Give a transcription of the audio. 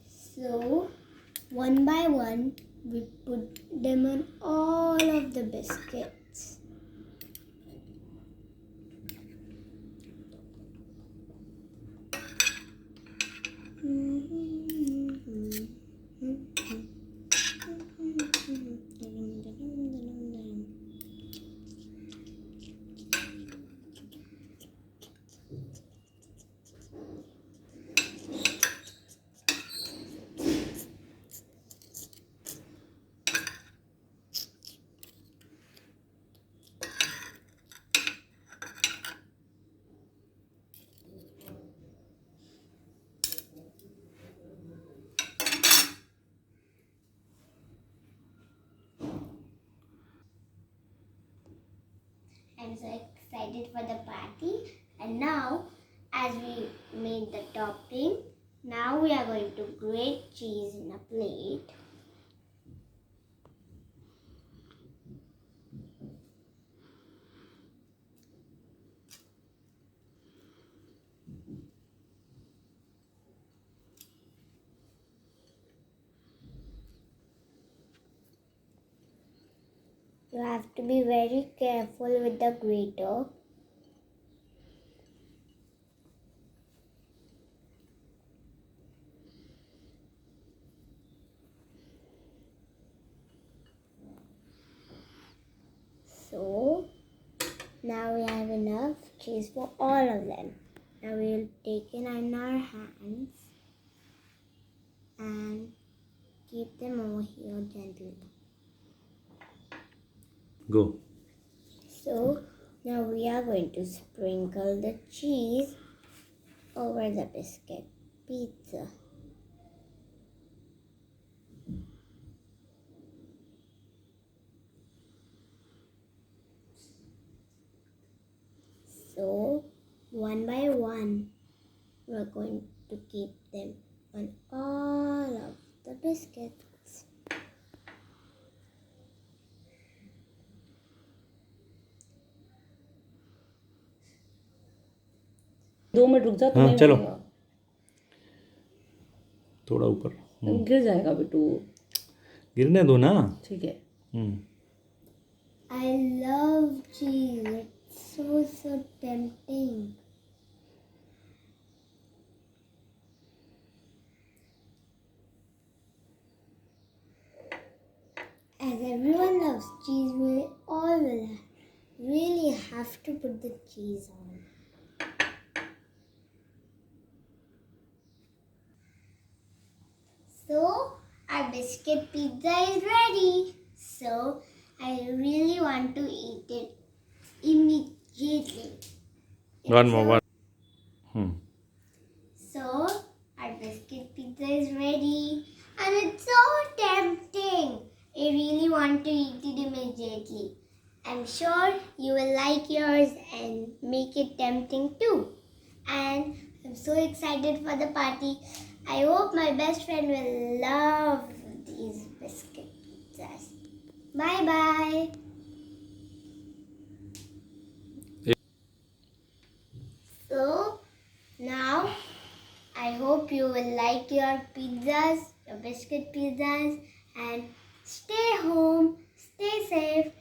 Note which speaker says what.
Speaker 1: So, one by one, we put them on all of the biscuits. I'm so excited for the party. And now, as we made the topping, now we are going to grate cheese in a plate. You have to be very careful with the grater. So, now we have enough cheese for all of them. Now we will take it in our hands and keep them over here gently.
Speaker 2: Go.
Speaker 1: So, now we are going to sprinkle the cheese over the biscuit pizza. So, one by one, we're going to keep them on all of the biscuits.
Speaker 3: दो minute रुक जा तो
Speaker 2: हाँ,
Speaker 3: नहीं
Speaker 2: चलो।
Speaker 3: बनेगा।
Speaker 2: थोड़ा ऊपर
Speaker 3: गिर जाएगा बिट्टू।
Speaker 2: गिरने दो ना।
Speaker 3: ठीक है।
Speaker 1: I love cheese. It's so tempting. As everyone loves cheese, we all will really have to put the cheese on. So, our biscuit pizza is ready. So, I really want to eat it immediately.
Speaker 2: One more.
Speaker 1: So, our biscuit pizza is ready. And it's so tempting. I really want to eat it immediately. I'm sure you will like yours and make it tempting too. And I'm so excited for the party. I hope my best friend will love these biscuit pizzas. Bye bye. So now I hope you will like your pizzas, your biscuit pizzas, and stay home, stay safe,